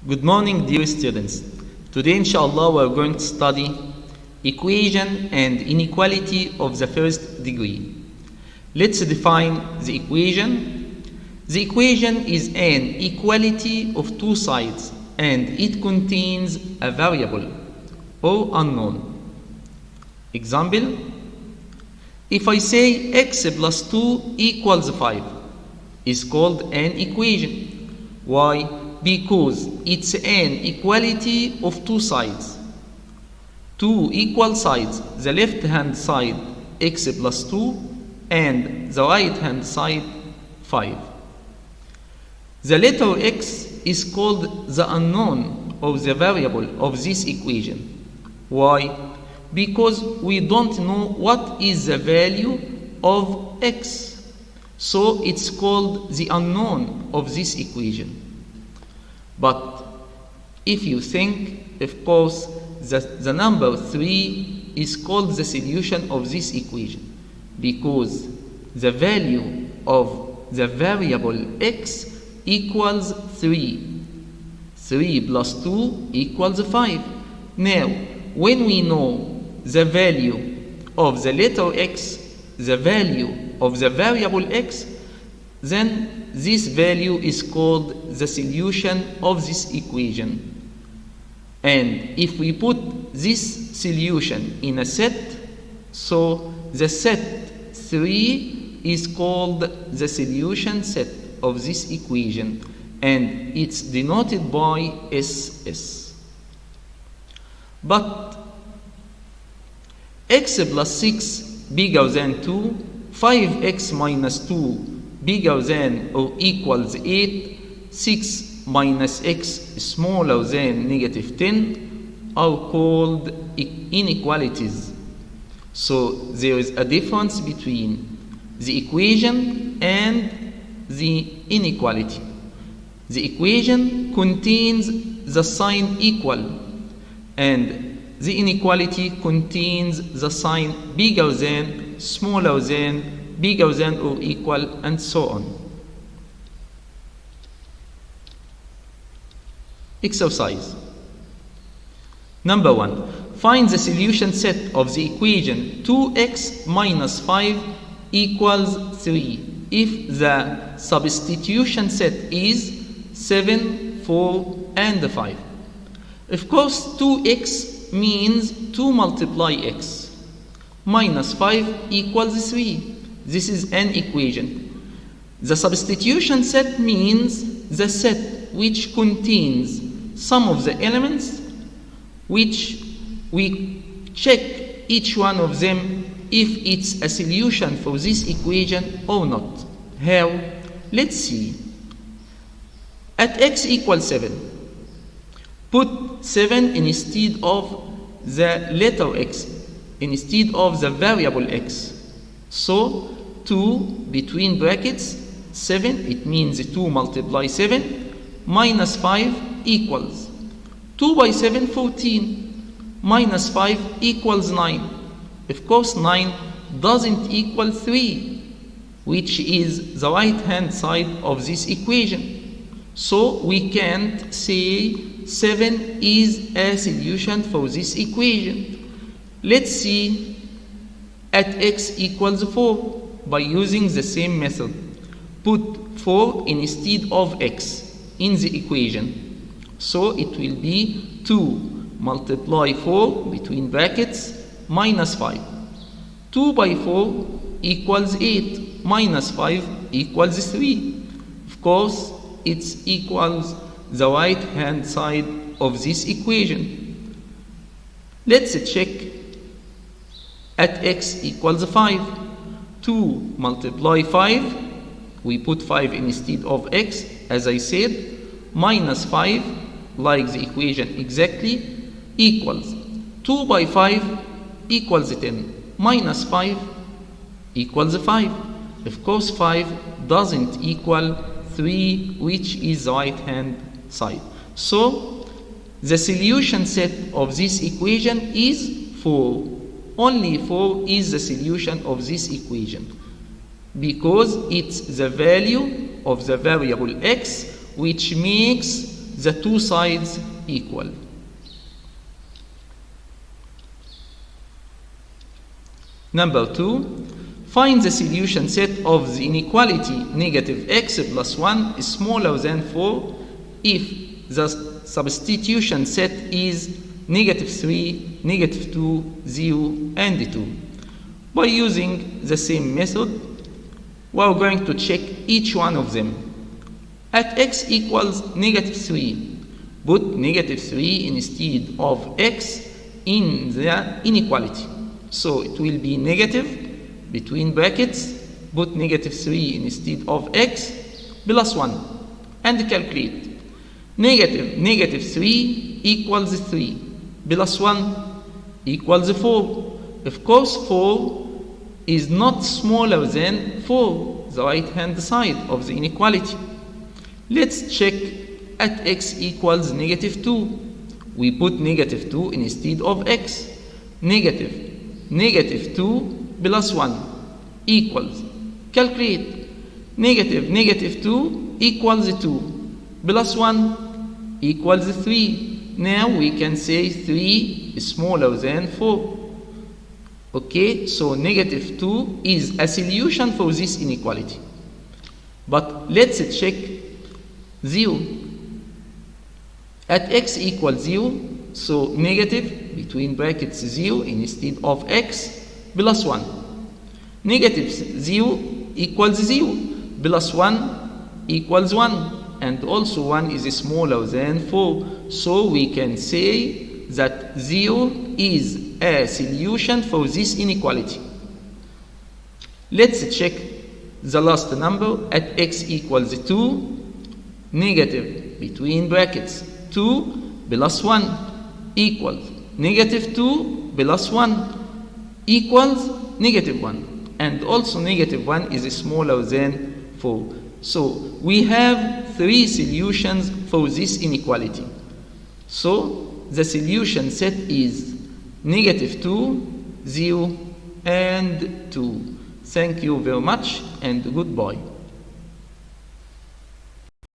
Good morning, dear students. Today, inshallah, we are going to study equation and inequality of the first degree. Let's define the equation. The equation is an equality of two sides and it contains a variable or unknown. Example, if I say x plus 2 equals 5, is called an equation. Why? Because it's an equality of two sides. Two equal sides, the left hand side x plus 2 and the right hand side 5. The letter x is called the unknown or the variable of this equation. Why? Because we don't know what is the value of x. So it's called the unknown of this equation. But if you think, of course, the number 3 is called the solution of this equation because the value of the variable x equals 3. 3 plus 2 equals 5. Now, when we know the value of the letter x, the value of the variable x, then this value is called the solution of this equation. And if we put this solution in a set, so the set 3 is called the solution set of this equation and it's denoted by SS. But x plus 6 bigger than 2, 5x minus 2 bigger than or equals 8, 6 minus x smaller than negative 10 are called inequalities. So there is a difference between the equation and the inequality. The equation contains the sign equal and the inequality contains the sign bigger than, smaller than, bigger than or equal, and so on. Exercise. Number 1. Find the solution set of the equation 2x minus 5 equals 3 if the substitution set is 7, 4, and 5. Of course, 2x means 2 multiply x. Minus 5 equals 3. This is an equation. The substitution set means the set which contains some of the elements which we check each one of them if it's a solution for this equation or not. How? Let's see. At x equals 7, put 7 instead of the letter x, instead of the variable x. So 2 between brackets 7, it means 2 multiply 7 minus 5 equals 2 by 7, 14, minus 5 equals 9. Of course, 9 doesn't equal 3, which is the right hand side of this equation. So we can't say 7 is a solution for this equation. Let's see at x equals 4 by using the same method. Put 4 instead of x in the equation. So it will be 2 multiply 4 between brackets minus 5. 2 by 4 equals 8 minus 5 equals 3. Of course, it equals the right hand side of this equation. Let's check at x equals 5. 2 multiply 5, we put 5 instead of x, as I said, minus 5, like the equation exactly, equals 2 by 5 equals 10, minus 5 equals 5. Of course, 5 doesn't equal 3, which is the right hand side. So, the solution set of this equation is 4. Only 4 is the solution of this equation because it's the value of the variable x which makes the two sides equal. Number 2, find the solution set of the inequality negative x plus 1 is smaller than 4 if the substitution set is negative 3, negative 2, 0, and 2. By using the same method, we are going to check each one of them. At x equals negative 3, put negative 3 instead of x in the inequality. So it will be negative, between brackets, put negative 3 instead of x, plus 1, and calculate. Negative 3 equals 3, plus 1 equals 4. Of course, 4 is not smaller than 4, the right-hand side of the inequality. Let's check at x equals negative 2. We put negative 2 instead of x. Negative 2 plus 1 equals, calculate. Negative 2 equals 2, plus 1 equals 3. Now we can say 3 is smaller than 4. Okay, so negative 2 is a solution for this inequality. But let's check 0. At x equals 0, so negative between brackets 0 instead of x, plus 1. Negative 0 equals 0, plus 1 equals 1, and also 1 is smaller than 4. So we can say that 0 is a solution for this inequality. Let's check the last number at x equals 2, negative between brackets 2 plus 1 equals negative 2 plus 1 equals negative 1, and also negative 1 is smaller than 4. So we have 3 solutions for this inequality. So the solution set is negative 2, 0, and 2. Thank you very much and goodbye.